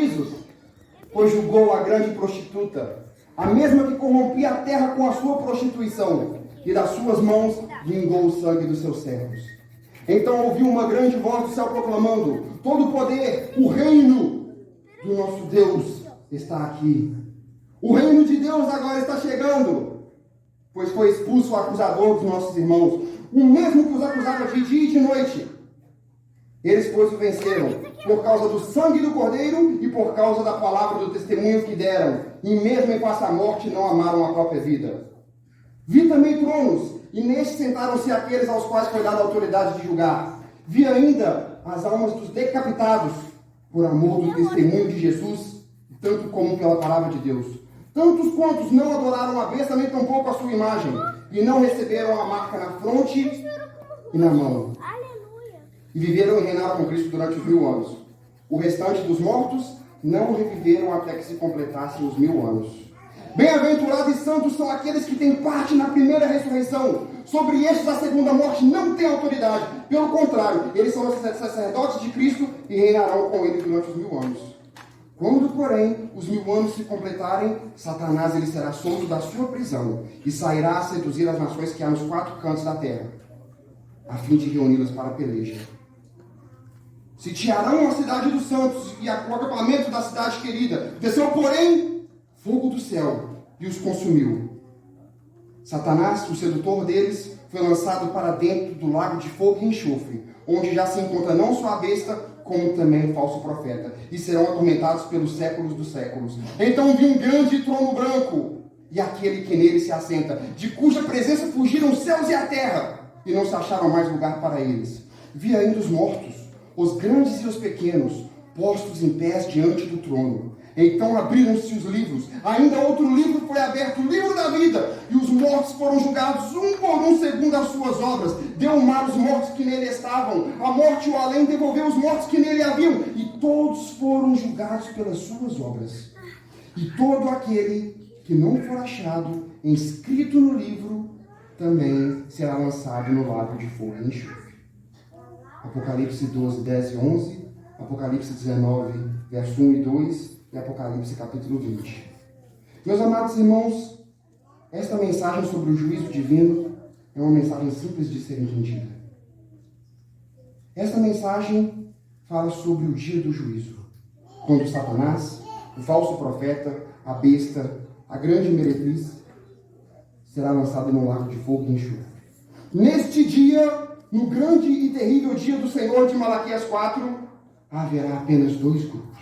juízos, pois julgou a grande prostituta, a mesma que corrompia a terra com a sua prostituição, e das suas mãos vingou o sangue dos seus servos. Então ouviu uma grande voz do céu proclamando: todo o poder, o reino do nosso Deus está aqui. O reino de Deus agora está chegando, pois foi expulso o acusador dos nossos irmãos, o mesmo que os acusava de dia e de noite. Eles, pois, o venceram, por causa do sangue do Cordeiro e por causa da palavra do testemunho que deram, e mesmo em face à morte não amaram a própria vida. Vi também tronos, e nestes sentaram-se aqueles aos quais foi dada a autoridade de julgar. Vi ainda as almas dos decapitados, por amor do testemunho de Jesus, tanto como pela palavra de Deus. Tantos quantos não adoraram a besta, nem tampouco a sua imagem, e não receberam a marca na fronte e na mão. E viveram e reinaram com Cristo durante os 1000 anos. O restante dos mortos não reviveram até que se completassem os 1000 anos. Bem-aventurados e santos são aqueles que têm parte na primeira ressurreição. Sobre estes a segunda morte não tem autoridade. Pelo contrário, eles são os sacerdotes de Cristo e reinarão com ele durante os 1000 anos. Quando, porém, os 1000 anos se completarem, Satanás ele será solto da sua prisão e sairá a seduzir as nações que há nos 4 cantos da terra, a fim de reuni-las para a peleja. Sitiarão a cidade dos santos e o acampamento da cidade querida. Desceu, porém, fogo do céu e os consumiu. Satanás, o sedutor deles, foi lançado para dentro do lago de fogo e enxofre, onde já se encontra não só a besta, como também o falso profeta, e serão atormentados pelos séculos dos séculos. Então vi um grande trono branco, e aquele que nele se assenta, de cuja presença fugiram os céus e a terra, e não se acharam mais lugar para eles. Vi ainda os mortos, os grandes e os pequenos, postos em pés diante do trono. Então abriram-se os livros. Ainda outro livro foi aberto, o livro da vida. E os mortos foram julgados um por um segundo as suas obras. Deu o mar os mortos que nele estavam. A morte e o além devolveu os mortos que nele haviam. E todos foram julgados pelas suas obras. E todo aquele que não for achado inscrito no livro também será lançado no lago de fogo e enxofre. Apocalipse 12, 10 e 11, Apocalipse 19, verso 1 e 2 e Apocalipse capítulo 20. Meus amados irmãos, esta mensagem sobre o juízo divino é uma mensagem simples de ser entendida. Esta mensagem fala sobre o dia do juízo, quando Satanás, o falso profeta, a besta, a grande meretriz, será lançado no lago de fogo e enxofre. Neste dia, no grande e terrível dia do Senhor de Malaquias 4, haverá apenas 2 grupos.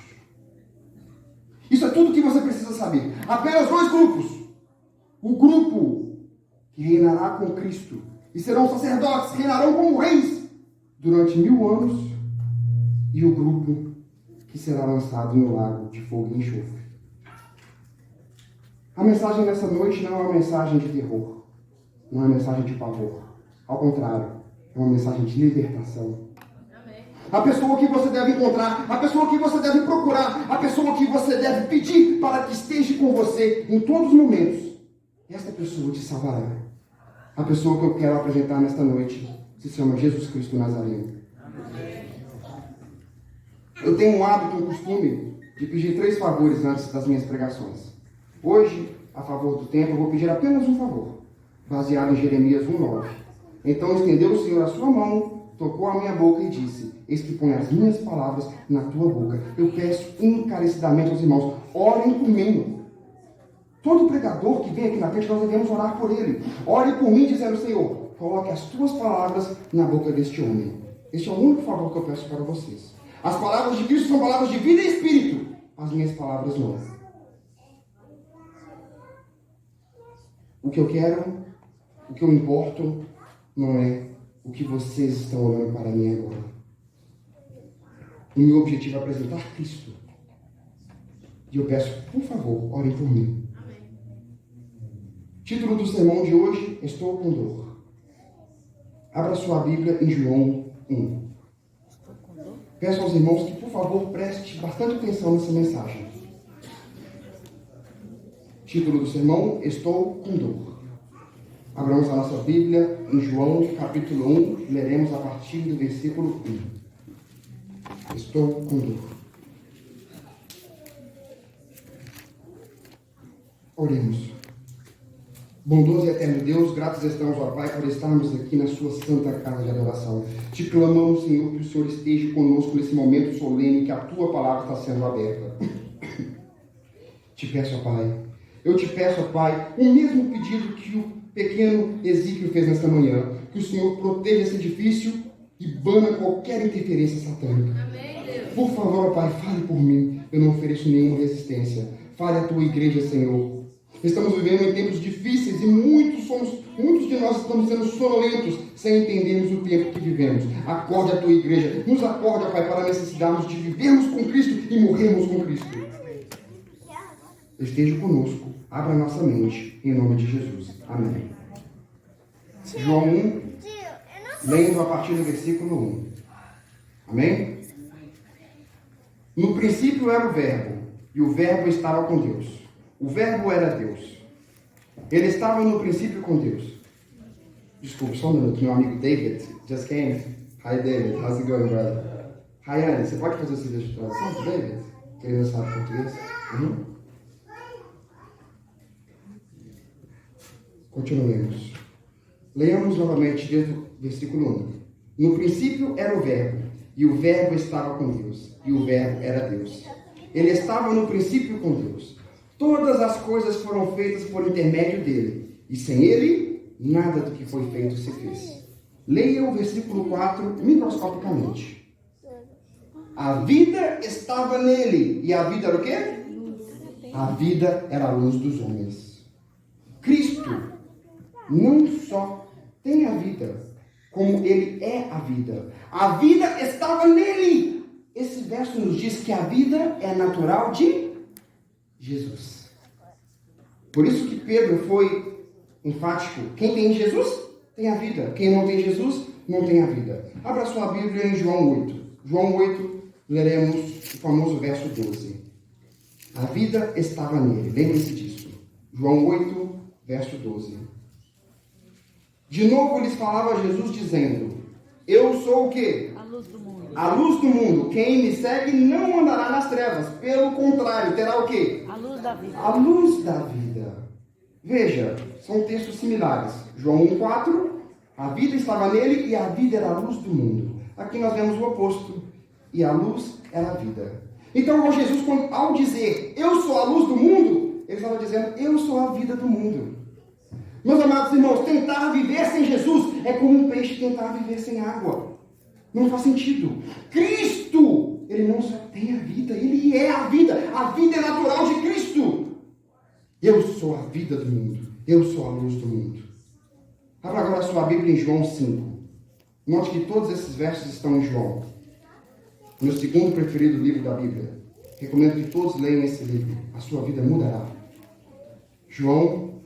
Isso é tudo que você precisa saber. Apenas 2 grupos. O grupo que reinará com Cristo e serão sacerdotes, reinarão como reis durante 1000 anos, e o grupo que será lançado no lago de fogo e enxofre. A mensagem dessa noite não é uma mensagem de terror, não é uma mensagem de pavor. Ao contrário, é uma mensagem de libertação. Amém. A pessoa que você deve encontrar, a pessoa que você deve procurar, a pessoa que você deve pedir para que esteja com você em todos os momentos, esta pessoa te salvará. A pessoa que eu quero apresentar nesta noite se chama Jesus Cristo Nazareno. Amém. Eu tenho um hábito, um costume de pedir 3 favores antes das minhas pregações. Hoje, a favor do tempo, eu vou pedir apenas um favor, baseado em Jeremias 1:9. Então estendeu o Senhor a sua mão, tocou a minha boca e disse: eis que põe as minhas palavras na tua boca. Eu peço encarecidamente aos irmãos, orem por mim. Todo pregador que vem aqui na frente, nós devemos orar por ele. Ore por mim, dizendo: Senhor, coloque as tuas palavras na boca deste homem. Este é o único favor que eu peço para vocês. As palavras de Cristo são palavras de vida e espírito. As minhas palavras não. O que eu quero, o que eu importo, não é o que vocês estão olhando para mim agora. O meu objetivo é apresentar Cristo. E eu peço, por favor, orem por mim. Amém. Título do sermão de hoje: Estou com dor. Abra sua Bíblia em João 1. Peço aos irmãos que, por favor, preste bastante atenção nessa mensagem. Título do sermão: Estou com dor. Abramos a nossa Bíblia em João, capítulo 1, leremos a partir do versículo 1. Estou com dor. Oremos. Bondoso e eterno Deus, gratos estamos, ó Pai, por estarmos aqui na sua santa casa de adoração. Te clamamos, Senhor, que o Senhor esteja conosco nesse momento solene, que a tua palavra está sendo aberta. Te peço, ó Pai, eu te peço, ó Pai, o mesmo pedido que o pequeno Ezequiel fez nesta manhã, que o Senhor proteja esse edifício e bana qualquer interferência satânica. Amém, Deus. Por favor, ó Pai, fale por mim, eu não ofereço nenhuma resistência. Fale a tua igreja, Senhor. Estamos vivendo em tempos difíceis e muitos de nós estamos sendo sonolentos, sem entendermos o tempo que vivemos. Acorde a tua igreja, nos acorde, ó Pai, para a necessidade de vivermos com Cristo e morrermos com Cristo. Esteja conosco, abra nossa mente, em nome de Jesus. Amém. João 1, lendo a partir do versículo 1. Amém? No princípio era o Verbo, e o Verbo estava com Deus. O Verbo era Deus. Ele estava no princípio com Deus. Desculpa, só um minuto. Meu amigo David just came. Hi, David. How's it going, brother? Hi, Anne. Você pode fazer o serviço de tradução, David? Que ele não sabe português? Continuemos. Leamos novamente desde o versículo 1. No princípio era o Verbo, e o Verbo estava com Deus, e o Verbo era Deus. Ele estava no princípio com Deus. Todas as coisas foram feitas por intermédio dele, e sem ele, nada do que foi feito se fez. Leia o versículo 4 microscopicamente. A vida estava nele, e a vida era o quê? A vida era a luz dos homens. Cristo não só tem a vida, como ele é a vida. A vida estava nele. Esse verso nos diz que a vida é natural de Jesus. Por isso que Pedro foi enfático. Quem tem Jesus, tem a vida. Quem não tem Jesus, não tem a vida. Abra sua Bíblia em João 8. João 8, leremos o famoso verso 12. A vida estava nele. Lembre-se disso. João 8, verso 12. De novo lhes falava Jesus dizendo: eu sou o quê? A luz do mundo. A luz do mundo. Quem me segue não andará nas trevas. Pelo contrário, terá o quê? A luz da vida. A luz da vida. Veja, são textos similares. João 1,4, a vida estava nele e a vida era a luz do mundo. Aqui nós vemos o oposto. E a luz era a vida. Então, Jesus, ao dizer, eu sou a luz do mundo, ele estava dizendo, eu sou a vida do mundo. Meus amados irmãos, tentar viver sem Jesus é como um peixe tentar viver sem água. Não faz sentido. Cristo, ele não só tem a vida, ele é a vida. A vida é natural de Cristo. Eu sou a vida do mundo. Eu sou a luz do mundo. Abra agora a sua Bíblia em João 5. Note que todos esses versos estão em João. Meu segundo preferido livro da Bíblia. Recomendo que todos leiam esse livro. A sua vida mudará. João,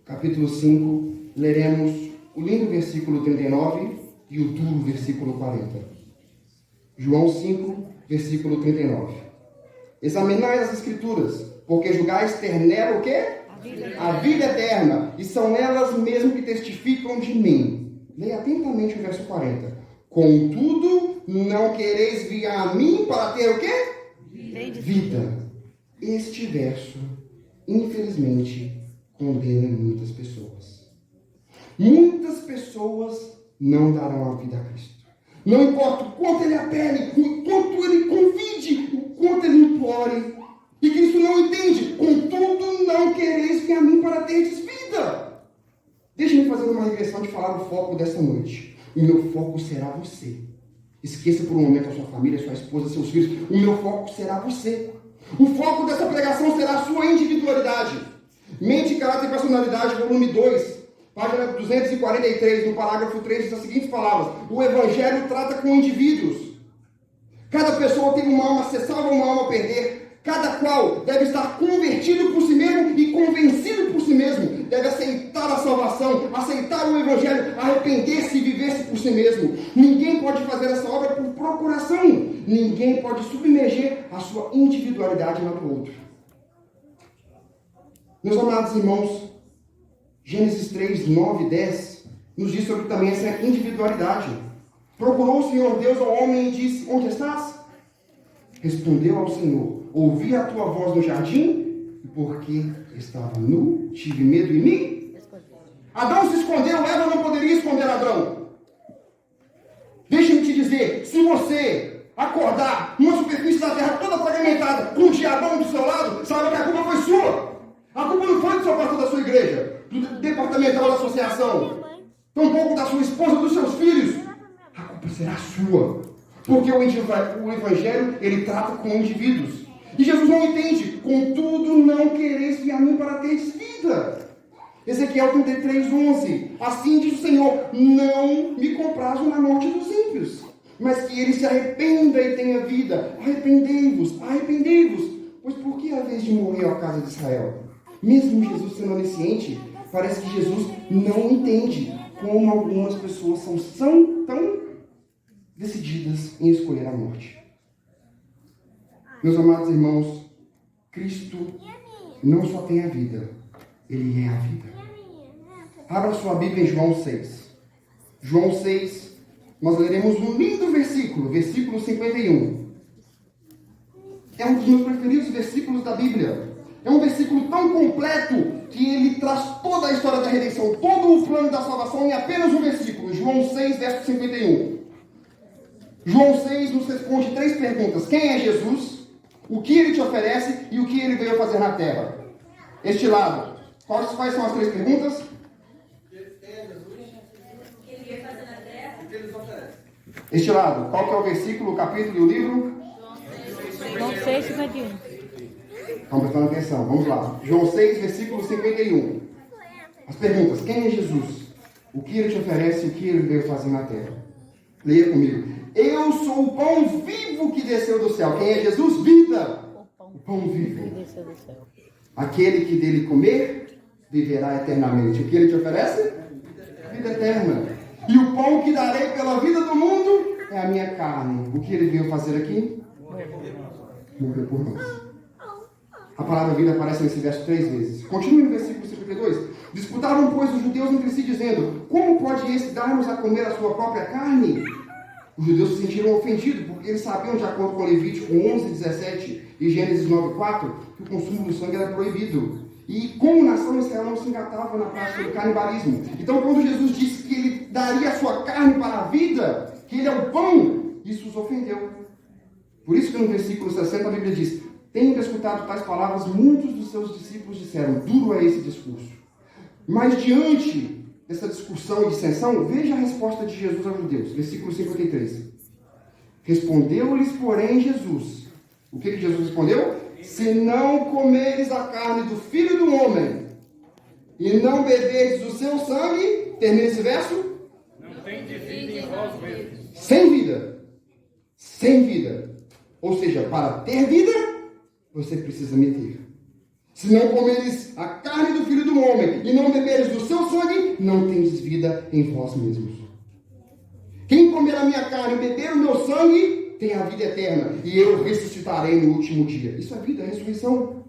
capítulo 5, leremos o lindo versículo 39 e o duro versículo 40. João 5, versículo 39. Examinai as Escrituras, porque julgais ter nela o quê? A vida eterna, e são elas mesmo que testificam de mim. Leia atentamente o verso 40. Contudo, não quereis vir a mim para ter o quê? Vida. Este verso, infelizmente, condena muitas pessoas. Muitas pessoas não darão a vida a Cristo. Não importa o quanto ele apele, o quanto ele convide, o quanto ele implore. E Cristo não entende. Contudo, não quereis vir a mim para teres vida. Deixe-me fazer uma regressão de falar o foco desta noite. O meu foco será você. Esqueça por um momento a sua família, sua esposa, seus filhos. O meu foco será você. O foco dessa pregação será a sua individualidade. Mente, caráter e personalidade, volume 2. Página 243, no parágrafo 3, diz as seguintes palavras. O Evangelho trata com indivíduos. Cada pessoa tem uma alma, se salva uma alma a perder. Cada qual deve estar convertido por si mesmo e convencido por si mesmo. Deve aceitar a salvação, aceitar o Evangelho, arrepender-se e viver-se por si mesmo. Ninguém pode fazer essa obra por procuração. Ninguém pode submergir a sua individualidade na do outro. Meus amados irmãos, Gênesis 3, 9 e 10 nos diz sobre também essa individualidade. Procurou o Senhor Deus ao homem e disse, onde estás? Respondeu ao Senhor, ouvi a tua voz no jardim e porque estava nu, tive medo e me... Adão se escondeu, Eva não poderia esconder Adão. Deixa-me te dizer, se você acordar numa superfície da terra toda fragmentada, com um diabão do seu lado, saiba que a culpa foi sua. A culpa não foi do seu pastor da sua igreja, do departamental da associação, tampouco da sua esposa, dos seus filhos. A culpa será sua. Porque o Evangelho, ele trata com indivíduos. E Jesus não entende. Contudo, não quereis vir a mim para teres vida. Ezequiel 33:11. Assim diz o Senhor: não me comprazo na morte dos ímpios, mas que ele se arrependa e tenha vida. Arrependei-vos, arrependei-vos. Pois por que a vez de morrer a casa de Israel? Mesmo Jesus sendo onisciente, parece que Jesus não entende como algumas pessoas são tão decididas em escolher a morte. Meus amados irmãos, Cristo não só tem a vida, Ele é a vida. Abra sua Bíblia em João 6. João 6, nós leremos um lindo versículo, versículo 51. É um dos meus preferidos versículos da Bíblia. É um versículo tão completo que ele traz toda a história da redenção, todo o plano da salvação em apenas um versículo. João 6, verso 51. João 6 nos responde 3 perguntas. Quem é Jesus? O que ele te oferece e o que ele veio fazer na terra? Este lado. Quais são as 3 perguntas? Quem é Jesus? O que ele veio fazer na terra? O que ele nos oferece? Este lado. Qual que é o versículo, o capítulo e o livro? João 6, 51. Estão prestando atenção. Vamos lá. João 6, versículo 51. As perguntas. Quem é Jesus? O que ele te oferece e o que ele veio fazer na terra? Leia comigo. Eu sou o pão vivo que desceu do céu. Quem é Jesus? Vida. O pão vivo. Aquele que dele comer, viverá eternamente. O que ele te oferece? Vida eterna. E o pão que darei pela vida do mundo é a minha carne. O que ele veio fazer aqui? Morrer por nós. A palavra vida aparece nesse verso 3 vezes. Continue no versículo 52. Disputaram, pois, os judeus entre si, dizendo: como pode esse dar-nos a comer a sua própria carne? Os judeus se sentiram ofendidos, porque eles sabiam, de acordo com Levítico 11:17 e Gênesis 9:4, que o consumo do sangue era proibido. E como nação, Israel não se engatava na prática do canibalismo. Então, quando Jesus disse que ele daria a sua carne para a vida, que ele é o pão, isso os ofendeu. Por isso que no versículo 60 a Bíblia diz: tendo escutado tais palavras, muitos dos seus discípulos disseram: duro é esse discurso. Mas diante dessa discussão e dissensão, veja a resposta de Jesus aos judeus. Versículo 53. Respondeu-lhes, porém, Jesus. O que Jesus respondeu? Se não comeres a carne do Filho do Homem e não beberes o seu sangue, termina esse verso? Não tem de vida em vós mesmos. Sem vida. Sem vida. Ou seja, para ter vida, você precisa me ter. Se não comeres a carne do Filho do Homem e não beberes do seu sangue, não tens vida em vós mesmos. Quem comer a minha carne e beber o meu sangue, tem a vida eterna, e eu ressuscitarei no último dia. Isso é vida, é ressurreição.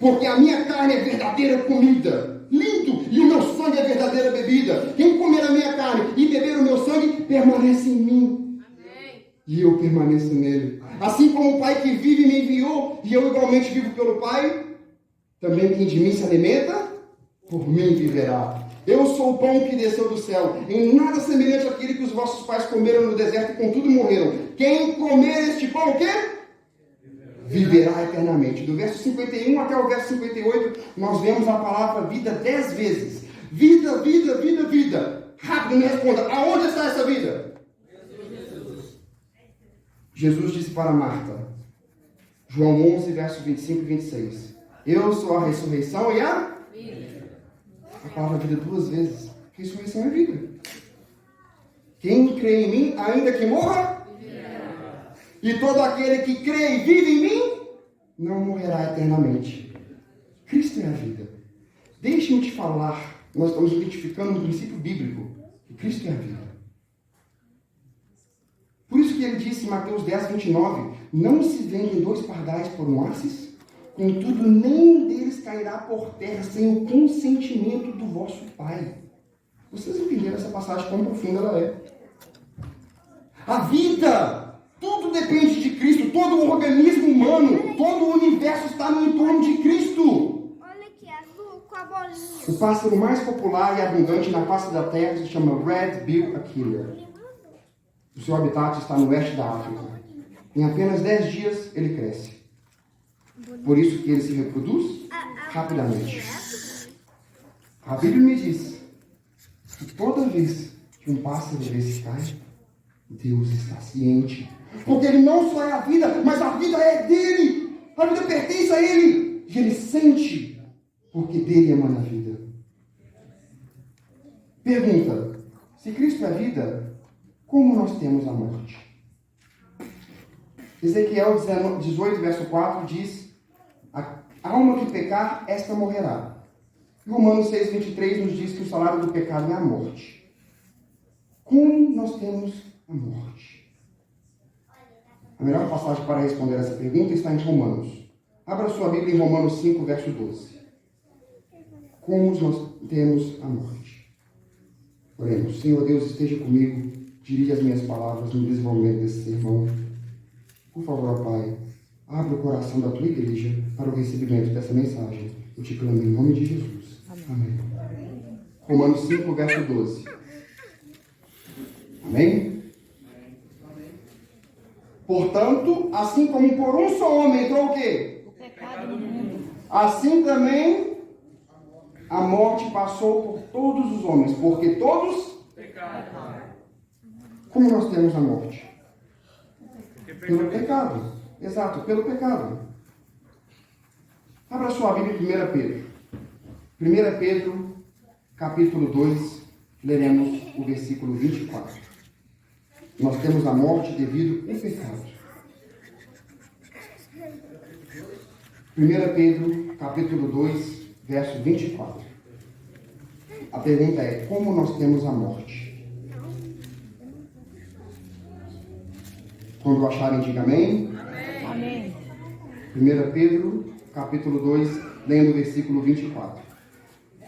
Porque a minha carne é verdadeira comida. Lindo! E o meu sangue é verdadeira bebida. Quem comer a minha carne e beber o meu sangue, permanece em mim. Amém. E eu permaneço nele. Assim como o Pai que vive me enviou, e eu igualmente vivo pelo Pai, também quem de mim se alimenta, por mim viverá. Eu sou o pão que desceu do céu, em nada semelhante àquele que os vossos pais comeram no deserto e contudo morreram. Quem comer este pão, o quê? Viverá eternamente. Do verso 51 até o verso 58, nós vemos a palavra vida 10 vezes. Vida, vida, vida, vida. Rápido, me responda. Aonde está essa vida? Jesus disse para Marta, João 11, verso 25 e 26. Eu sou a ressurreição e a vida. A palavra vida 2 vezes. Ressurreição é vida. Quem crê em mim, ainda que morra, viverá. E todo aquele que crê e vive em mim, não morrerá eternamente. Cristo é a vida. Deixe-me te falar, nós estamos identificando um princípio bíblico, que Cristo é a vida. Por isso que ele disse em Mateus 10, 29, não se vendem 2 pardais por um assis? Contudo, nenhum deles cairá por terra sem o consentimento do vosso Pai. Vocês entenderam essa passagem, quão profunda ela é? A vida, tudo depende de Cristo. Todo o organismo humano, todo o universo está no entorno de Cristo. O pássaro mais popular e abundante na face da terra se chama Red-Bill Aquila. O seu habitat está no oeste da África. Em apenas 10 dias ele cresce. Por isso que ele se reproduz rapidamente. A Bíblia me diz que toda vez que um pássaro desse cai, Deus está ciente. Porque ele não só é a vida, mas a vida é dele. A vida pertence a ele. E ele sente, porque dele emana a vida. Pergunta: se Cristo é vida, como nós temos a morte? Ezequiel 18, verso 4 diz: a alma que pecar, esta morrerá. Romanos 6, 23 nos diz que o salário do pecado é a morte. Como nós temos a morte? A melhor passagem para responder essa pergunta está em Romanos. Abra sua Bíblia em Romanos 5, verso 12. Como nós temos a morte? Oremos. Senhor Deus, esteja comigo. Dirija as minhas palavras no desenvolvimento desse sermão. Por favor, Pai, abre o coração da tua igreja para o recebimento dessa mensagem. Eu te clamo em nome de Jesus. Amém. Romanos 5, verso 12. Amém? Portanto, assim como por um só homem entrou o quê? O pecado no mundo. Assim também a morte passou por todos os homens, porque todos pecaram. Como nós temos a morte? Pelo pecado. Exato, pelo pecado. Abra sua Bíblia em 1 Pedro. 1 Pedro, capítulo 2, leremos o versículo 24. Nós temos a morte devido ao pecado. 1 Pedro, capítulo 2, verso 24. A pergunta é: como nós temos a morte? Quando acharem, diga amém. Amém. 1 Pedro, capítulo 2, lendo o versículo 24.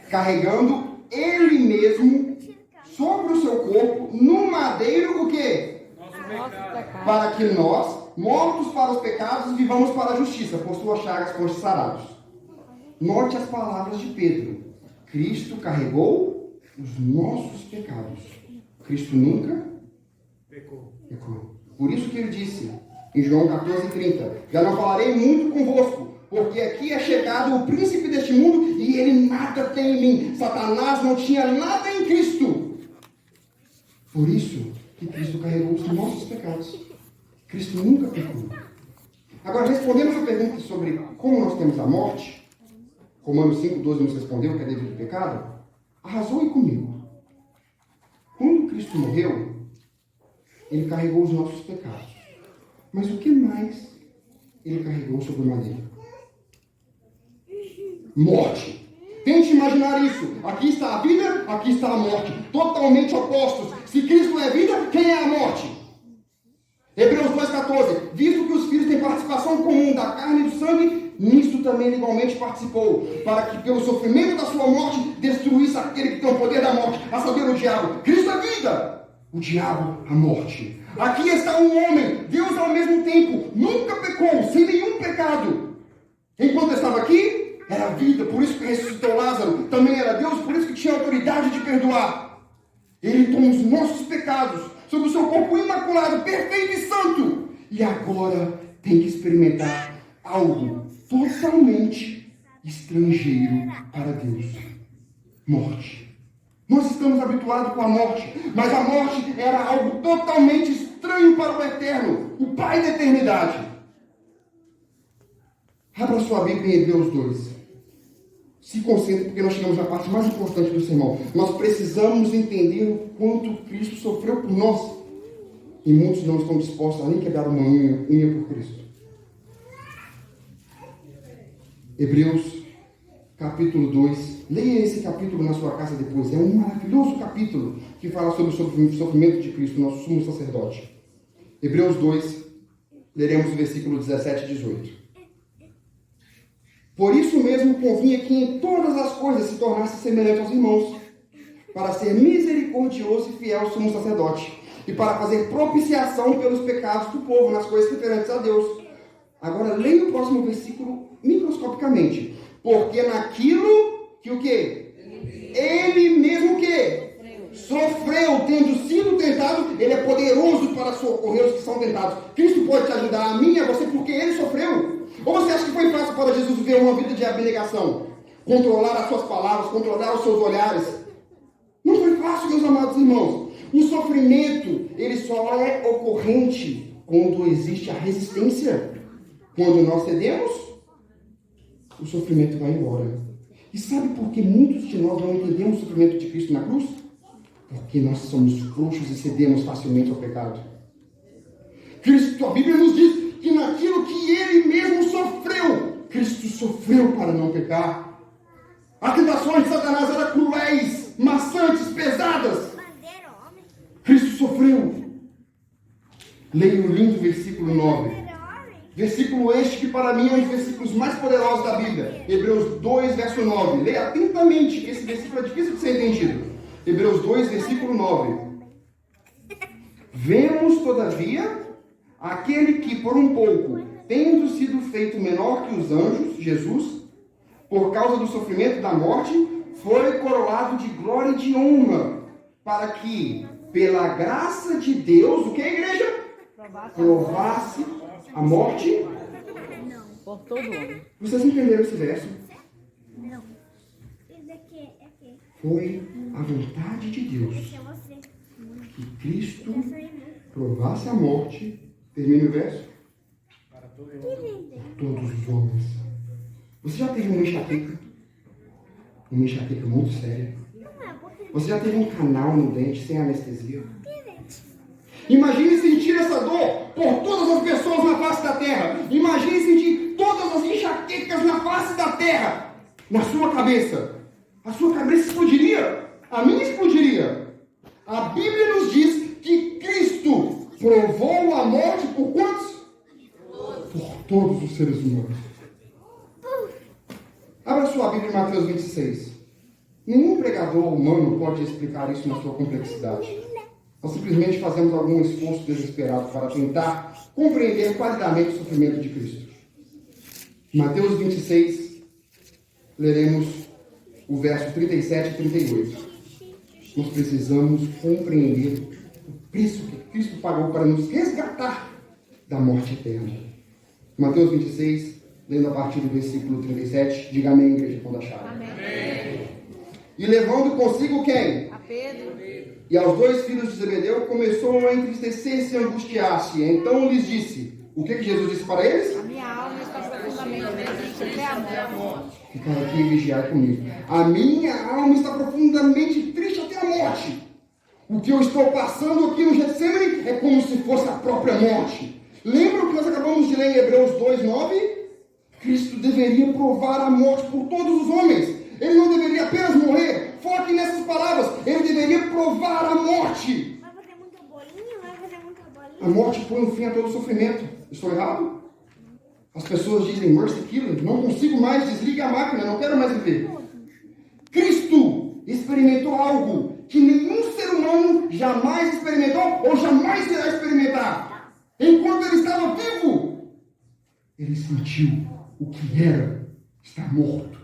Carregando ele mesmo sobre o seu corpo, no madeiro, o quê? Nosso pecado. Para que nós, mortos para os pecados, vivamos para a justiça. Por suas chagas fostes sarados. Note as palavras de Pedro. Cristo carregou os nossos pecados. Cristo nunca pecou. Por isso que ele disse, em João 14:30, já não falarei muito convosco, porque aqui é chegado o príncipe deste mundo e ele nada tem em mim. Satanás não tinha nada em Cristo. Por isso que Cristo carregou os nossos pecados. Cristo nunca pecou. Agora, respondendo a pergunta sobre como nós temos a morte, Romanos 5,12 nos respondeu que é devido ao pecado. Arrazoe comigo. Quando Cristo morreu, ele carregou os nossos pecados. Mas o que mais ele carregou sobre o madeiro? Morte. Tente imaginar isso. Aqui está a vida, aqui está a morte. Totalmente opostos. Se Cristo é vida, quem é a morte? Hebreus 2,14. Visto que os filhos têm participação comum da carne e do sangue, nisto também ele igualmente participou, para que pelo sofrimento da sua morte destruísse aquele que tem o poder da morte, a saber, o diabo. Cristo é vida, o diabo a morte. Aqui está um homem, Deus ao mesmo tempo, nunca pecou, sem nenhum pecado. Enquanto estava aqui, era vida, por isso que ressuscitou Lázaro. Também era Deus, por isso que tinha autoridade de perdoar. Ele toma os nossos pecados sobre o seu corpo imaculado, perfeito e santo. E agora tem que experimentar algo totalmente estrangeiro para Deus. Morte. Nós estamos habituados com a morte, mas a morte era algo totalmente estranho para o Eterno, o Pai da eternidade. Abra sua Bíblia em Hebreus 2. Se concentre, porque nós chegamos à parte mais importante do sermão. Nós precisamos entender o quanto Cristo sofreu por nós. E muitos não estão dispostos a nem quebrar uma unha por Cristo. Hebreus, capítulo 2. Leia esse capítulo na sua casa depois. É um maravilhoso capítulo que fala sobre o sofrimento de Cristo, nosso sumo sacerdote. Hebreus 2, leremos o versículo 17 e 18. Por isso mesmo convinha que em todas as coisas se tornasse semelhante aos irmãos, para ser misericordioso e fiel sumo sacerdote, e para fazer propiciação pelos pecados do povo nas coisas referentes a Deus. Agora leia o próximo versículo microscopicamente. Porque naquilo que o quê? ele mesmo que sofreu, tendo sido tentado, ele é poderoso para socorrer os que são tentados. Cristo pode te ajudar, a mim e a você, porque ele sofreu. Ou você acha que foi fácil para Jesus viver uma vida de abnegação? Controlar as suas palavras, controlar os seus olhares? Não foi fácil, meus amados irmãos. O sofrimento, ele só é ocorrente quando existe a resistência. Quando nós cedemos, o sofrimento vai embora. E sabe por que muitos de nós não entendemos o sofrimento de Cristo na cruz? Porque nós somos frouxos e cedemos facilmente ao pecado. Cristo, a Bíblia nos diz que naquilo que ele mesmo sofreu, Cristo sofreu para não pecar. As tentações de Satanás eram cruéis, maçantes, pesadas. Cristo sofreu. Leia o lindo versículo 9. Versículo este que para mim é um dos versículos mais poderosos da Bíblia. Hebreus 2, verso 9. Leia atentamente, que esse versículo é difícil de ser entendido. Hebreus 2, versículo 9. Vemos, todavia, aquele que por um pouco, tendo sido feito menor que os anjos, Jesus, por causa do sofrimento da morte, foi coroado de glória e de honra, para que, pela graça de Deus, o que, igreja? Provasse a morte Por todo homem. Vocês entenderam esse verso? Não. Isso aqui é aqui. Foi a vontade de Deus Esse é você. que Cristo Essa aí mesmo. provasse a morte. Termina o verso. Que lindo. Todos os homens. Você já teve uma enxaqueca? Uma enxaqueca muito séria? Não é porque Você já teve um canal no dente sem anestesia? diferente. Imagine sentir essa dor por todas as pessoas na face da terra. Imagine sentir todas as enxaquecas na face da terra. Na sua cabeça. A sua cabeça explodiria. A minha explodiria. A Bíblia nos diz que Cristo provou a morte por quantos? Por todos os seres humanos. Abra sua Bíblia em Mateus 26. Nenhum pregador humano pode explicar isso na sua complexidade. Nós simplesmente fazemos algum esforço desesperado para tentar compreender qualidade o sofrimento de Cristo. Mateus 26, leremos o verso 37 e 38. Nós precisamos compreender o preço que Cristo pagou para nos resgatar da morte eterna. Mateus 26, lendo a partir do versículo 37, diga amém, igreja, quando acharem. Amém. E levando consigo quem? A Pedro. E aos dois filhos de Zebedeu começou a entristecer-se e angustiar-se. Então lhes disse, o que Jesus disse para eles? A minha alma está profundamente triste até a morte. Ficar aqui e vigiar comigo. A minha alma está profundamente triste até a morte. O que eu estou passando aqui no Getsemane é como se fosse a própria morte. Lembra o que nós acabamos de ler em Hebreus 2:9? Cristo deveria provar a morte por todos os homens. Ele não deveria apenas morrer. Foque nessas palavras. Ele deveria provar a morte. Vai fazer muita bolinha? Vai fazer muita bolinha? A morte põe um fim a todo sofrimento. Estou errado? As pessoas dizem mercy killing. Não consigo mais, desliga a máquina, não quero mais viver. Cristo experimentou algo que nenhum ser humano jamais experimentou ou jamais irá experimentar. Enquanto ele estava vivo, ele sentiu o que era estar morto.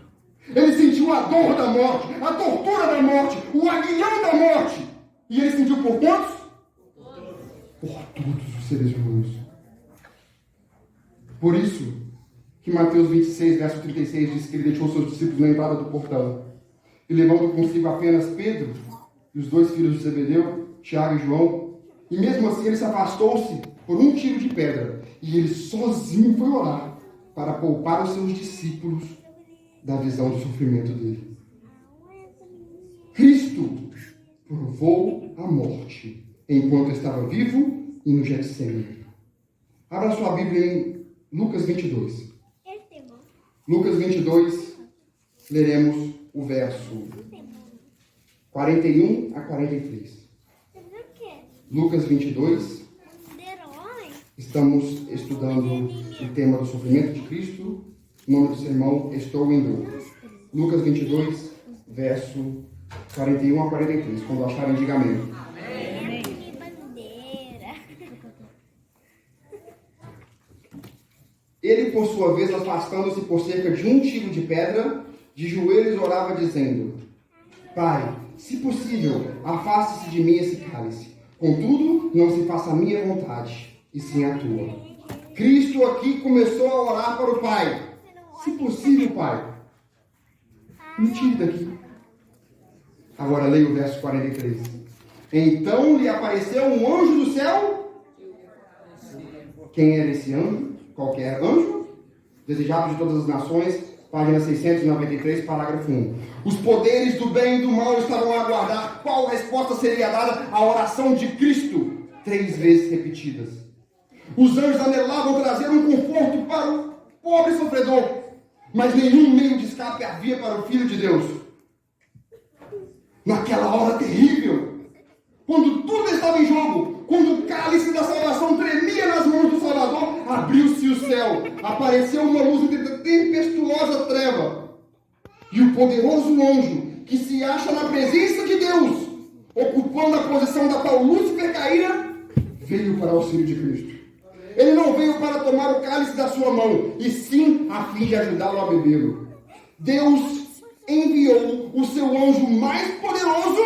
Ele sentiu a dor da morte, a tortura da morte, o aguilhão da morte. E ele sentiu por quantos? Por todos os seres humanos. Por isso que Mateus 26, verso 36 diz que ele deixou seus discípulos na entrada do portão. E levando consigo apenas Pedro e os dois filhos de Zebedeu, Tiago e João. E mesmo assim ele se afastou-se por um tiro de pedra. E ele sozinho foi orar para poupar os seus discípulos da visão do sofrimento dele. Cristo provou a morte enquanto estava vivo e no Getsemane. Abra sua Bíblia em Lucas 22. Esse é bom. Lucas 22, leremos o verso 41 a 43. Você viu o quê? Lucas 22, Herói? estamos estudando o tema do sofrimento de Cristo. O nome do sermão, Estou em Dor. Lucas 22, verso 41 a 43. Quando acharem, diga amém. Que bandeira. Ele, por sua vez, afastando-se por cerca de um tiro de pedra, de joelhos orava, dizendo: Pai, se possível, afaste-se de mim esse cálice. Contudo, não se faça a minha vontade, e sim a tua. Cristo aqui começou a orar para o Pai. Se possível, Pai, me tire daqui. Agora leia o verso 43. Então lhe apareceu um anjo do céu. Quem era esse anjo? Qualquer anjo? Desejado de todas as nações, página 693, parágrafo 1. Os poderes do bem e do mal estavam a aguardar qual resposta seria dada à oração de Cristo, 3 vezes repetidas. Os anjos anelavam trazer um conforto para o pobre sofredor, mas nenhum meio de escape havia para o Filho de Deus. Naquela hora terrível, quando tudo estava em jogo, quando o cálice da salvação tremia nas mãos do Salvador, abriu-se o céu, apareceu uma luz entre a tempestuosa treva, e o poderoso anjo, que se acha na presença de Deus, ocupando a posição da qual Lúcifer caíra, veio para o auxílio de Cristo. Ele não veio para tomar o cálice da sua mão, e sim a fim de ajudá-lo a bebê-lo. Deus enviou o seu anjo mais poderoso,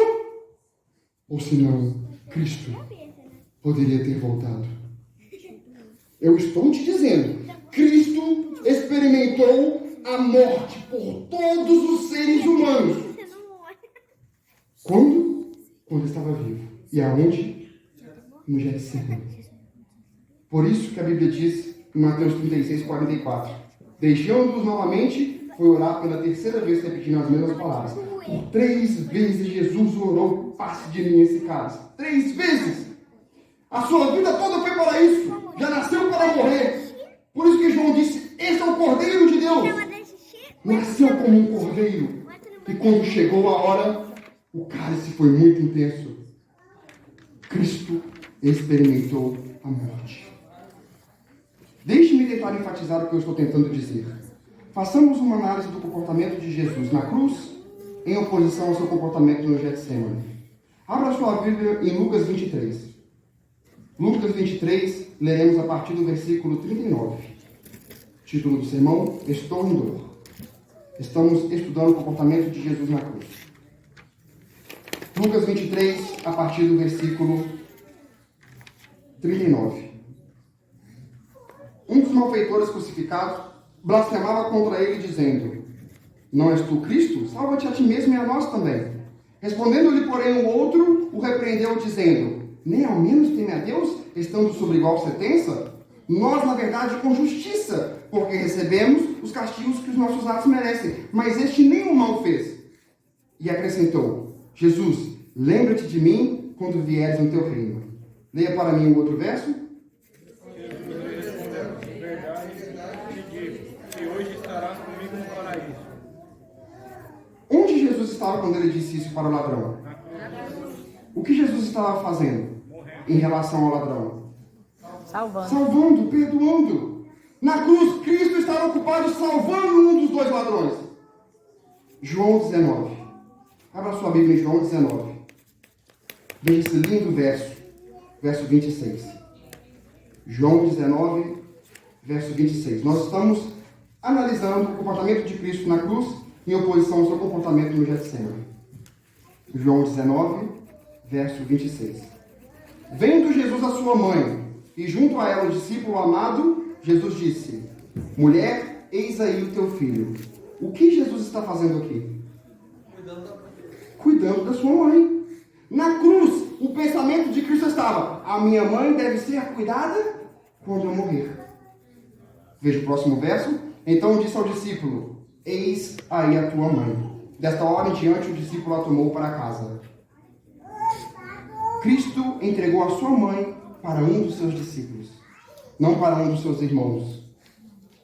ou senão, Cristo poderia ter voltado. Eu estou te dizendo, Cristo experimentou a morte por todos os seres humanos. Quando? Quando estava vivo. E aonde? No Getsemane. Por isso que a Bíblia diz em Mateus 36, 44. Deixando-os novamente, foi orar pela terceira vez, repetindo as mesmas palavras. Por 3 vezes Jesus orou, passe de mim esse cálice. 3 vezes! A sua vida toda foi para isso. Já nasceu para morrer. Por isso que João disse, esse é o Cordeiro de Deus. Nasceu como um cordeiro. E quando chegou a hora, o cálice foi muito intenso. Cristo experimentou a morte. Deixe-me tentar enfatizar o que eu estou tentando dizer. Façamos uma análise do comportamento de Jesus na cruz em oposição ao seu comportamento no Getsemane. Abra sua Bíblia em Lucas 23. Lucas 23, leremos a partir do versículo 39. Título do sermão, Estou em dor. Estamos estudando o comportamento de Jesus na cruz. Lucas 23, a partir do versículo 39. Um dos malfeitores crucificados blasfemava contra ele, dizendo: Não és tu Cristo? Salva-te a ti mesmo e a nós também. Respondendo-lhe, porém, o outro o repreendeu, dizendo: Nem ao menos teme a Deus, estando sob igual sentença? Nós, na verdade, com justiça, porque recebemos os castigos que os nossos atos merecem, mas este nenhum mal fez. E acrescentou: Jesus, lembra-te de mim quando vieres no teu reino. Leia para mim o outro verso. Onde Jesus estava quando ele disse isso para o ladrão? O que Jesus estava fazendo em relação ao ladrão? Salvando, perdoando. Na cruz, Cristo estava ocupado salvando um dos 2 ladrões. João 19. Abra sua Bíblia em João 19. Veja esse lindo verso. Verso 26. João 19, verso 26. Nós estamos analisando o comportamento de Cristo na cruz em oposição ao seu comportamento no Getsemane. João 19, verso 26. Vendo Jesus a sua mãe e junto a ela o discípulo amado, Jesus disse: Mulher, eis aí o teu filho. O que Jesus está fazendo aqui? Cuidando da sua mãe. Na cruz, o pensamento de Cristo estava: a minha mãe deve ser cuidada quando eu morrer. Veja o próximo verso. Então disse ao discípulo: Eis aí a tua mãe. Desta hora em diante, o discípulo a tomou para casa. Cristo entregou a sua mãe para um dos seus discípulos, não para um dos seus irmãos.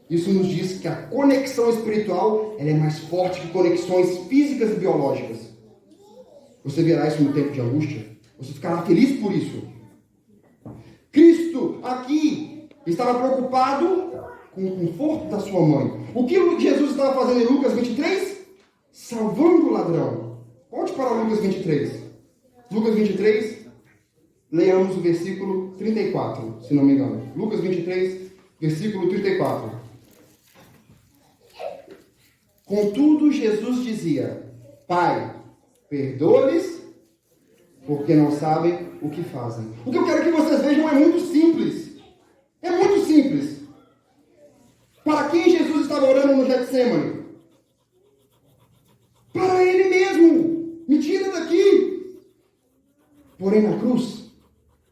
Isso nos diz que a conexão espiritual ela é mais forte que conexões físicas e biológicas. Você verá isso no tempo de angústia. Você ficará feliz por isso. Cristo aqui estava preocupado com o conforto da sua mãe. O que Jesus estava fazendo em Lucas 23? Salvando o ladrão. Volte para Lucas 23. Lucas 23, leamos o versículo 34, se não me engano. Lucas 23, versículo 34. Contudo, Jesus dizia: Pai, perdoa-lhes, porque não sabem o que fazem. O que eu quero que vocês vejam é muito simples. É muito simples. Para quem Jesus estava orando no Getsemane? Para ele mesmo. Me tira daqui. Porém, na cruz,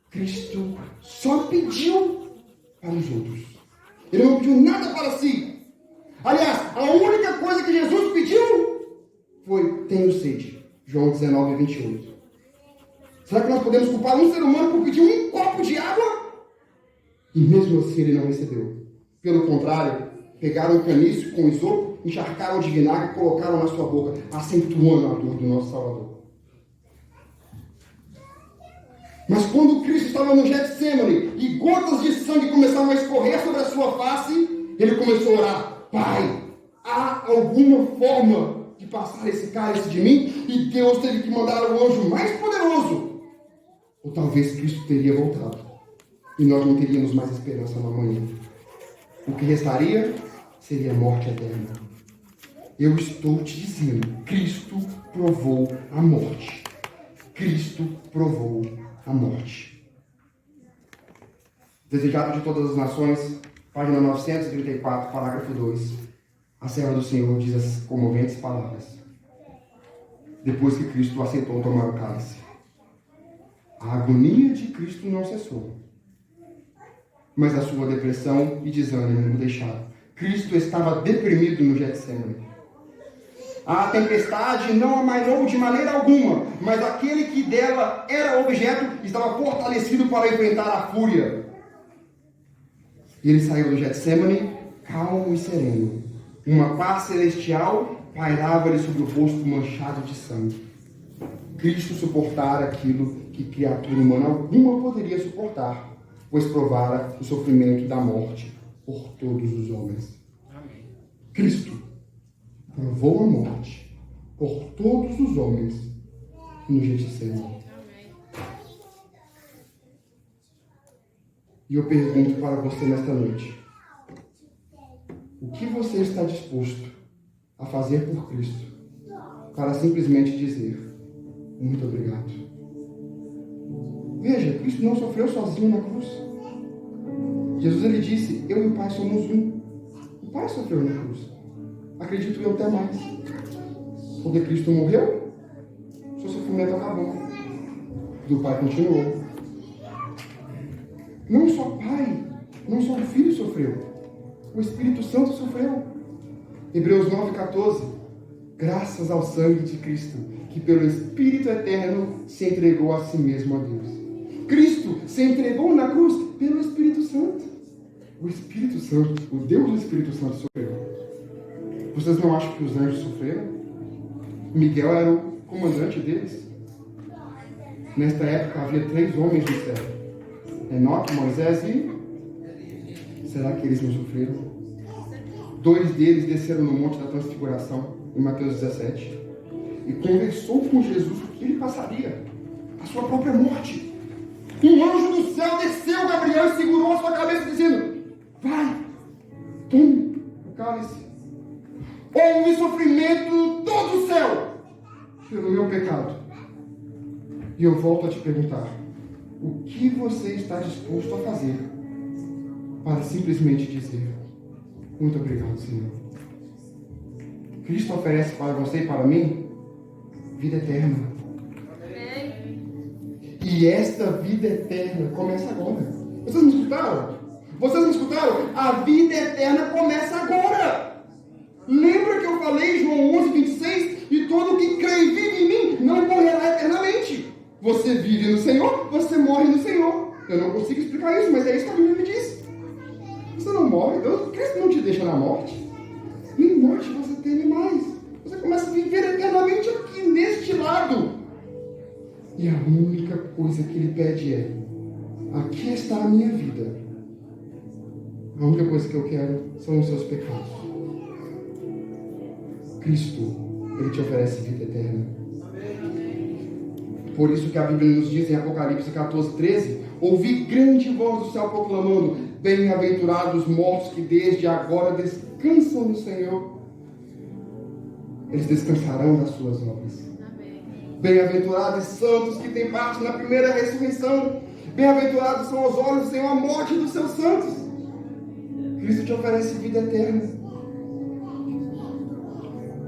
Cristo só pediu para os outros. Ele não pediu nada para si. Aliás, a única coisa que Jesus pediu foi: tenho sede. João 19, 28. Será que nós podemos culpar um ser humano por pedir um copo de água? E mesmo assim ele não recebeu. Pelo contrário, pegaram um caniço com isopo, encharcaram de vinagre e colocaram na sua boca, acentuando a dor do nosso Salvador. Mas quando Cristo estava no Getsemane e gotas de sangue começaram a escorrer sobre a sua face, ele começou a orar: Pai, há alguma forma de passar esse cálice de mim? E Deus teve que mandar o anjo mais poderoso. Ou talvez Cristo teria voltado e nós não teríamos mais esperança no amanhã. O que restaria seria a morte eterna. Eu estou te dizendo, Cristo provou a morte. Cristo provou a morte. Desejado de todas as nações, página 934, parágrafo 2. A serva do Senhor diz as comoventes palavras. Depois que Cristo aceitou tomar o cálice, a agonia de Cristo não cessou, mas a sua depressão e desânimo o deixaram. Cristo estava deprimido no Getsemane. A tempestade não amainou de maneira alguma, mas aquele que dela era objeto estava fortalecido para enfrentar a fúria. E ele saiu do Getsemane calmo e sereno. Uma paz celestial pairava-lhe sobre o rosto manchado de sangue. Cristo suportara aquilo que criatura humana alguma poderia suportar, pois provara o sofrimento da morte por todos os homens. Amém. Cristo provou a morte por todos os homens no Getsemane. E eu pergunto para você nesta noite: o que você está disposto a fazer por Cristo para simplesmente dizer muito obrigado? Veja, Cristo não sofreu sozinho na cruz. Jesus, ele disse: eu e o Pai somos um. O Pai sofreu na cruz. Acredito eu até mais. Porque Cristo morreu, seu sofrimento acabou. E o Pai continuou. Não só o Pai, não só o Filho sofreu. O Espírito Santo sofreu. Hebreus 9,14. Graças ao sangue de Cristo, que pelo Espírito Eterno se entregou a si mesmo a Deus. Cristo se entregou na cruz pelo Espírito Santo. O Espírito Santo, o Deus do Espírito Santo sofreu. Vocês não acham que os anjos sofreram? Miguel era o comandante deles. Nesta época havia 3 homens no céu: Enoque, Moisés e... será que eles não sofreram? 2 deles desceram no Monte da Transfiguração, em Mateus 17, e conversou com Jesus o que ele passaria, a sua própria morte. Um anjo do céu desceu, Gabriel, e segurou a sua cabeça, dizendo: vai, tome o cálice. Houve sofrimento em todo o céu pelo meu pecado. E eu volto a te perguntar: o que você está disposto a fazer para simplesmente dizer muito obrigado, Senhor? Cristo oferece para você e para mim vida eterna. E esta vida eterna começa agora. Vocês me escutaram? Vocês me escutaram? A vida eterna começa agora. Lembra que eu falei, João 11:26? E todo que crê e vive em mim não morrerá eternamente. Você vive no Senhor, você morre no Senhor. Eu não consigo explicar isso, mas é isso que a Bíblia me diz. Você não morre, Cristo não te deixa na morte. Nem morte você teme mais. Você começa a viver eternamente aqui, neste lado. E a única coisa que Ele pede é: aqui está a minha vida. A única coisa que eu quero são os seus pecados. Cristo, Ele te oferece vida eterna. Por isso que a Bíblia nos diz em Apocalipse 14:13: ouvi grande voz do céu proclamando: bem-aventurados os mortos que desde agora descansam no Senhor. Eles descansarão das suas obras. Bem-aventurados e santos que têm parte na primeira ressurreição. Bem-aventurados são os olhos do Senhor, a morte dos seus santos. Cristo te oferece vida eterna.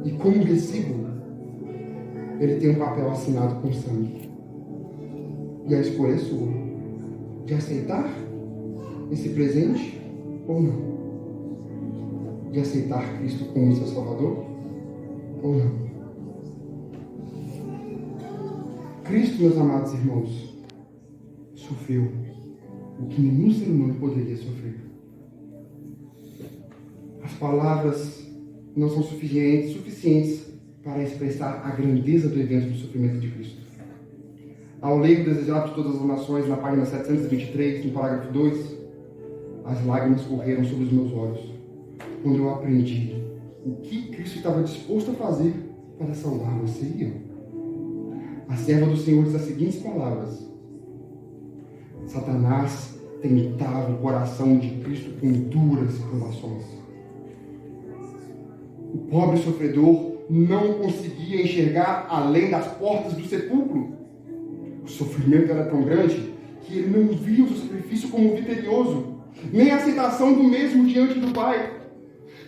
E como recibo, ele tem um papel assinado com sangue. E a escolha é sua, de aceitar esse presente ou não. De aceitar Cristo como seu Salvador ou não. Cristo, meus amados irmãos, sofreu o que nenhum ser humano poderia sofrer. As palavras não são suficientes para expressar a grandeza do evento do sofrimento de Cristo. Ao ler o Desejado de Todas as Nações, na página 723, no parágrafo 2, as lágrimas correram sobre os meus olhos, quando eu aprendi o que Cristo estava disposto a fazer para salvar você e eu. A serva do Senhor diz as seguintes palavras: Satanás tentava o coração de Cristo com duras provações. O pobre sofredor não conseguia enxergar além das portas do sepulcro. O sofrimento era tão grande que ele não via o sacrifício como vitorioso, nem a aceitação do mesmo diante do Pai.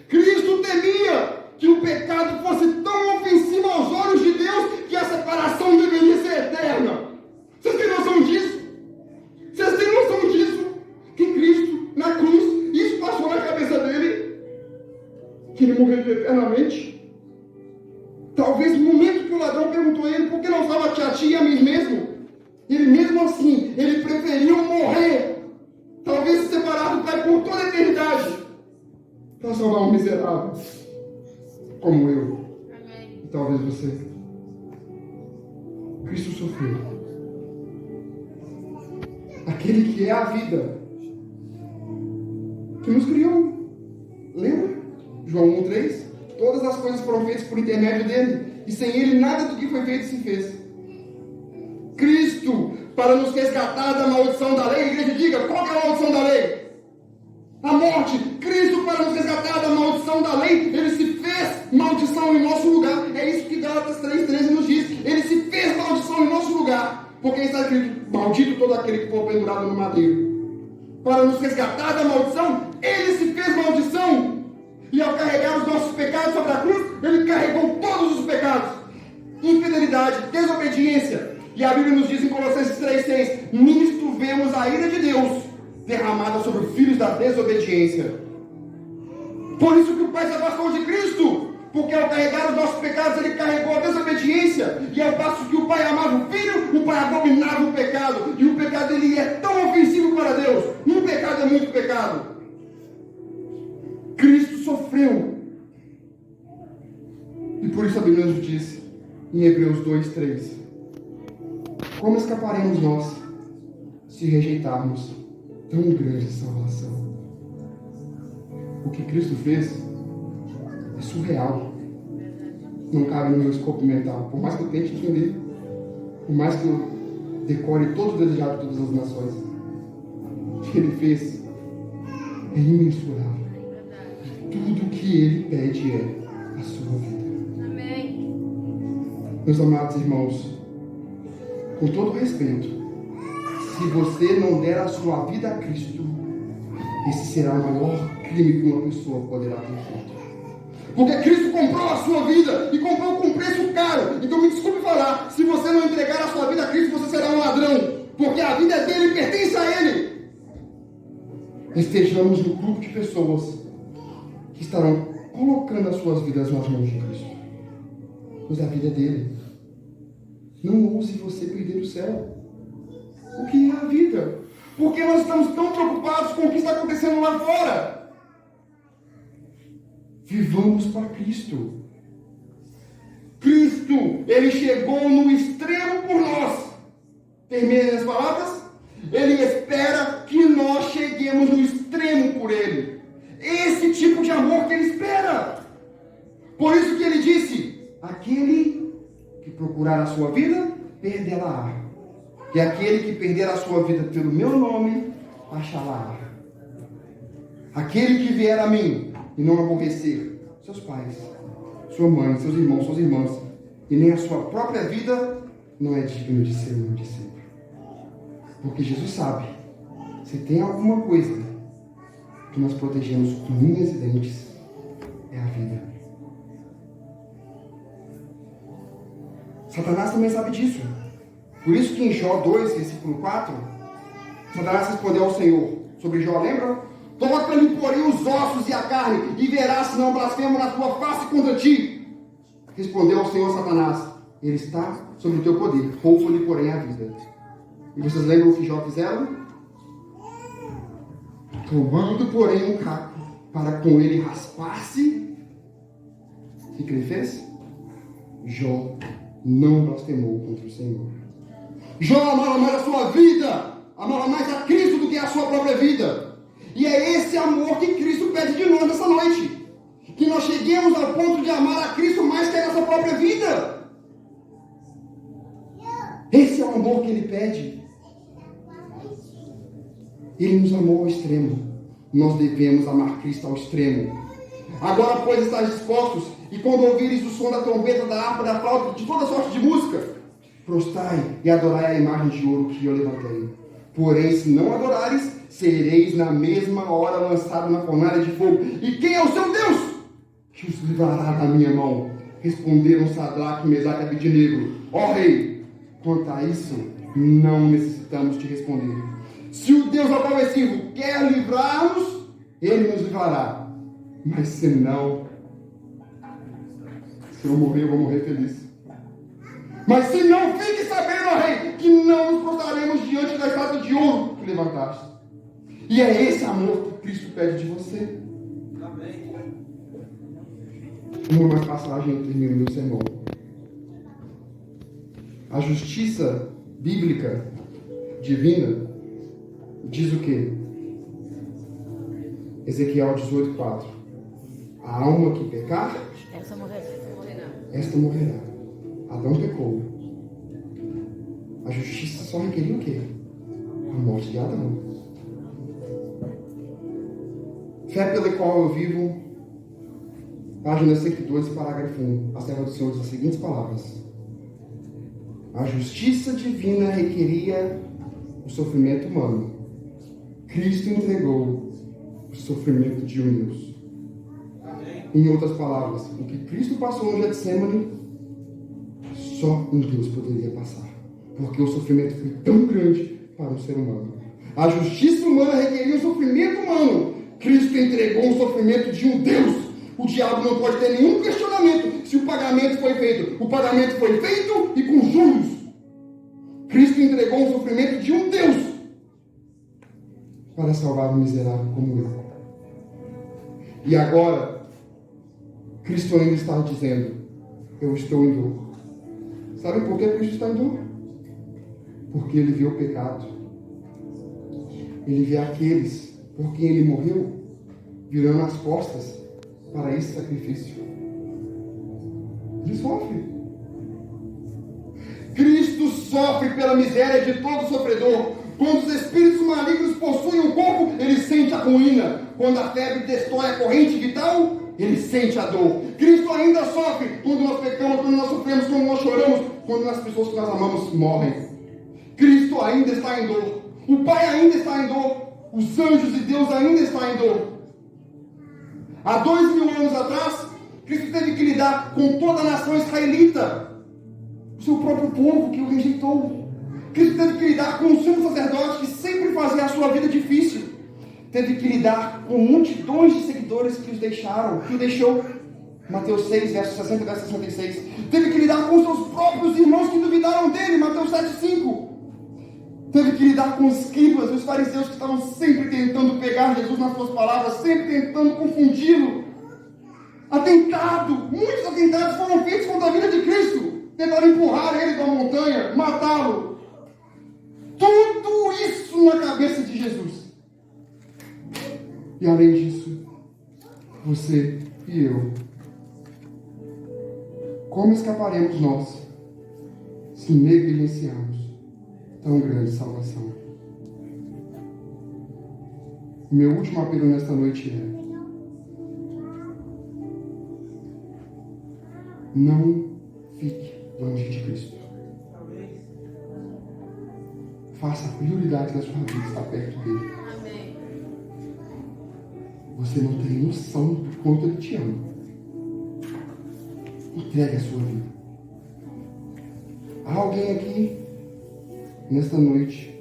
Cristo temia que o pecado fosse tão ofensivo aos olhos de Deus que a separação deveria ser eterna. Vocês têm noção disso? Vocês têm noção disso? Que Cristo, na cruz, isso passou na cabeça dele? Que ele morreria eternamente? Talvez no momento que o ladrão perguntou a ele por que não salva-te a ti e a mim mesmo, ele mesmo assim, ele preferiu morrer, talvez se separar do Pai por toda a eternidade, para salvar um miserável como eu. Amém. E talvez você. Cristo sofreu. Aquele que é a vida, que nos criou. Lembra? João 1,3. Todas as coisas foram feitas por intermédio dele, e sem ele nada do que foi feito se fez. Cristo, para nos resgatar da maldição da lei. A igreja diga, qual que é a maldição da lei? A morte. Cristo, para nos resgatar da maldição da lei, ele se fez maldição em nosso lugar. É isso que Gálatas 3,13 nos diz. Ele se fez maldição em nosso lugar, porque está escrito: maldito todo aquele que for pendurado no madeiro. Para nos resgatar da maldição, ele se fez maldição. E ao carregar os nossos pecados sobre a cruz, ele carregou todos os pecados: infidelidade, desobediência. E a Bíblia nos diz em Colossenses 3,6: nisto vemos a ira de Deus derramada sobre os filhos da desobediência. Por isso que o Pai se afastou de Cristo, porque ao carregar os nossos pecados, ele carregou a desobediência. E ao passo que o Pai amava o Filho, o Pai abominava o pecado. E o pecado, ele é tão ofensivo para Deus. Um pecado é muito pecado. Cristo sofreu. E por isso a Bíblia nos diz em Hebreus 2,3: como escaparemos nós se rejeitarmos tão grande salvação? O que Cristo fez é surreal. Não cabe no meu escopo mental. Por mais que eu tente entender, por mais que eu decore todo o desejado de todas as nações, o que ele fez é imensurável. E tudo que ele pede é a sua vida. Amém. Meus amados irmãos, com todo respeito, se você não der a sua vida a Cristo, esse será o maior crime que uma pessoa poderá ter feito. Porque Cristo comprou a sua vida e comprou com preço caro. Então me desculpe falar, se você não entregar a sua vida a Cristo, você será um ladrão. Porque a vida é dele e pertence a ele. Estejamos no grupo de pessoas que estarão colocando as suas vidas nas mãos de Cristo. Pois a vida é dele. Não ouse você perder o céu. O que é a vida? Porque nós estamos tão preocupados com o que está acontecendo lá fora. Vivamos para Cristo. Cristo, ele chegou no extremo por nós. Terminei as palavras? Ele espera que nós cheguemos no extremo por ele. Esse tipo de amor que ele espera. Por isso que ele disse: aquele que procurar a sua vida, perderá. E aquele que perder a sua vida pelo meu nome, achará. Aquele que vier a mim e não aborrecer seus pais, sua mãe, seus irmãos, suas irmãs, e nem a sua própria vida, não é digno de ser meu discípulo. Porque Jesus sabe, se tem alguma coisa que nós protegemos com unhas e dentes, é a vida. Satanás também sabe disso. Por isso que em Jó 2, versículo 4, Satanás respondeu ao Senhor sobre Jó, lembra? Toca-lhe, porém, os ossos e a carne, e verás se não blasfemo na tua face contra ti. Respondeu ao Senhor Satanás, ele está sobre o teu poder, poupa-lhe, porém, a vida. E vocês lembram o que Jó fizeram? Tomando, porém, um caco, para com ele raspar-se. O que ele fez? Jó não blasfemou contra o Senhor. Jó amava mais a sua vida, amava mais a Cristo do que a sua própria vida. E é esse amor que Cristo pede de nós nessa noite. Que nós cheguemos ao ponto de amar a Cristo mais que a nossa própria vida. Esse é o amor que Ele pede. Ele nos amou ao extremo. Nós devemos amar Cristo ao extremo. Agora, pois, estáis dispostos, e quando ouvires o som da trombeta, da harpa, da flauta, de toda sorte de música, prostrai e adorai a imagem de ouro que eu levantei. Porém, se não adorares, sereis na mesma hora lançado na fornalha de fogo. E quem é o seu Deus? Que os livrará da minha mão. Responderam Sadraque, Mesaque e Abednego. Ó rei, quanto a isso, não necessitamos te responder. Se o Deus ao qual eu sirvo quer livrar-nos, Ele nos livrará. Mas se não, se eu morrer, eu vou morrer feliz. Mas se não, fique sabendo, ó rei, que não nos prostraremos diante da estátua de ouro que levantaste. E é esse amor que Cristo pede de você. Amém. Uma mais passagem eu termino meu sermão. A justiça bíblica divina diz o quê? Ezequiel 18:4. A alma que pecar, Essa morrerá. esta morrerá. Adão pecou. A justiça só requeria o quê? A morte de Adão. Fé pela qual eu vivo, página 102, parágrafo 1. A serva do Senhor diz as seguintes palavras: a justiça divina requeria o sofrimento humano. Cristo entregou o sofrimento de um Deus. Em outras palavras, o que Cristo passou no Getsemane, só um Deus poderia passar. Porque o sofrimento foi tão grande para um ser humano. A justiça humana requeria o sofrimento humano. Cristo entregou o sofrimento de um Deus. O diabo não pode ter nenhum questionamento se o pagamento foi feito. O pagamento foi feito e com juros. Cristo entregou o sofrimento de um Deus para salvar um miserável como eu. E agora, Cristo ainda está dizendo: eu estou em dor. Sabe por que Cristo está em dor? Porque Ele vê o pecado. Ele vê aqueles por quem Ele morreu virando as costas para esse sacrifício. Ele sofre. Cristo sofre pela miséria de todo sofredor. Quando os espíritos malignos possuem o corpo, ele sente a ruína. Quando a febre destrói a corrente vital, ele sente a dor. Cristo ainda sofre quando nós pecamos, quando nós sofremos, quando nós choramos, quando as pessoas que nós amamos morrem. Cristo ainda está em dor. O Pai ainda está em dor. Os anjos e Deus ainda estão em dor. Há 2000 anos atrás, Cristo teve que lidar com toda a nação israelita, o seu próprio povo que o rejeitou. Cristo teve que lidar com o sumo sacerdote que sempre fazia a sua vida difícil. Teve que lidar com multidões de seguidores que o deixou. Mateus 6, versos 60 e verso 66. Teve que lidar com os seus próprios irmãos que duvidaram dele. Mateus 7, 5. Teve que lidar com os escribas e os fariseus que estavam sempre tentando pegar Jesus nas suas palavras, sempre tentando confundi-lo. Muitos atentados foram feitos contra a vida de Cristo. Tentaram empurrar ele da montanha, matá-lo. Tudo isso na cabeça de Jesus. E além disso, você e eu, como escaparemos nós se negligenciarmos tão grande salvação? O meu último apelo nesta noite é: não fique longe de Cristo. faça a prioridade da sua vida estar perto dele. Amém. Você não tem noção do quanto ele te ama. Entregue a sua vida. Há alguém aqui, nesta noite,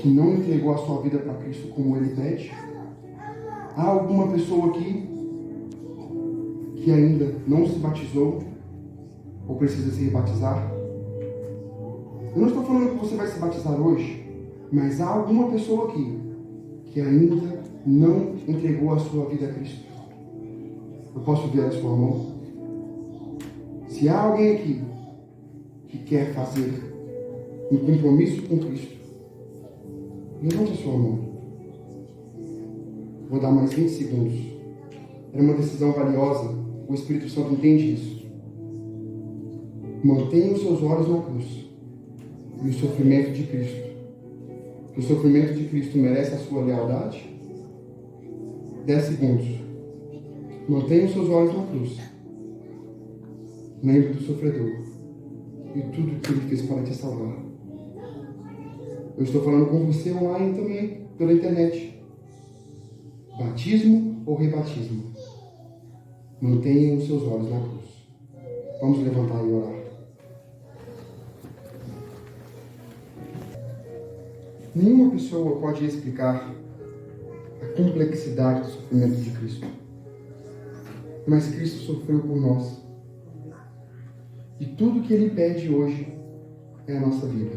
que não entregou a sua vida para Cristo como ele pede? Há alguma pessoa aqui que ainda não se batizou ou precisa se batizar? Eu não estou falando que você vai se batizar hoje, mas há alguma pessoa aqui que ainda não entregou a sua vida a Cristo. Eu posso ver a sua mão? Se há alguém aqui que quer fazer um compromisso com Cristo, levante a sua mão. Vou dar mais 20 segundos. É uma decisão valiosa. O Espírito Santo entende isso. Mantenha os seus olhos na cruz e o sofrimento de Cristo. O sofrimento de Cristo merece a sua lealdade? 10 segundos. Mantenha os seus olhos na cruz. Lembre do sofredor e tudo que ele fez para te salvar. Eu estou falando com você online também, pela internet. Batismo ou rebatismo? Mantenha os seus olhos na cruz. Vamos levantar e orar. Nenhuma pessoa pode explicar a complexidade do sofrimento de Cristo. Mas Cristo sofreu por nós. E tudo que Ele pede hoje é a nossa vida,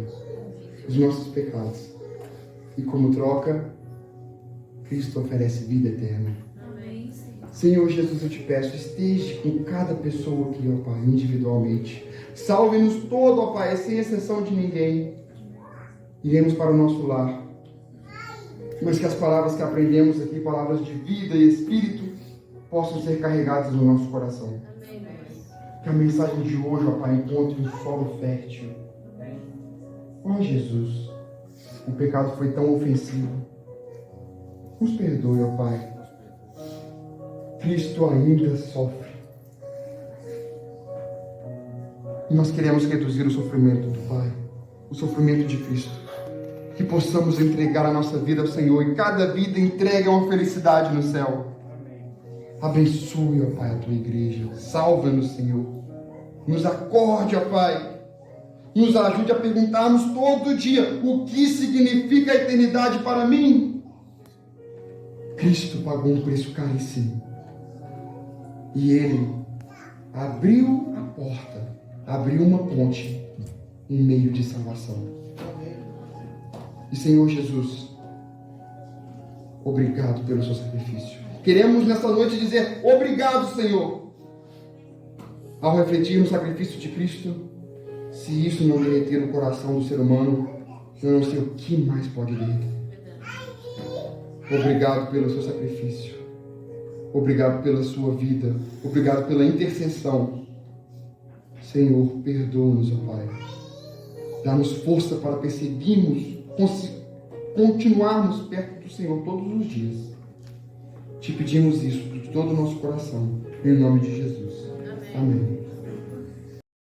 os nossos pecados. E como troca, Cristo oferece vida eterna. Amém. Senhor Jesus, eu te peço, esteja com cada pessoa aqui, ó Pai, individualmente. Salve-nos todos, ó Pai, sem exceção de ninguém. Iremos para o nosso lar. Mas que as palavras que aprendemos aqui, palavras de vida e espírito, possam ser carregadas no nosso coração. Amém. Que a mensagem de hoje, ó Pai, encontre um solo fértil. Ó Jesus, o pecado foi tão ofensivo. Nos perdoe, ó Pai. Cristo ainda sofre. E nós queremos reduzir o sofrimento do Pai, o sofrimento de Cristo. Que possamos entregar a nossa vida ao Senhor e cada vida entregue uma felicidade no céu. Abençoe, ó Pai, a tua igreja. Salva-nos, Senhor. Nos acorde, ó Pai. Nos ajude a perguntarmos todo dia o que significa a eternidade para mim. Cristo pagou um preço caríssimo. E Ele abriu a porta, abriu uma ponte, um meio de salvação. E Senhor Jesus, obrigado pelo seu sacrifício. Queremos nessa noite dizer obrigado, Senhor. Ao refletir no sacrifício de Cristo, se isso não derreter o coração do ser humano, eu não sei o que mais pode derreter. Obrigado pelo seu sacrifício. Obrigado pela sua vida. Obrigado pela intercessão. Senhor, perdoa-nos, ó Pai. Dá-nos força para perseguirmos, continuarmos perto do Senhor todos os dias. Te pedimos isso de todo o nosso coração, em nome de Jesus. Amém.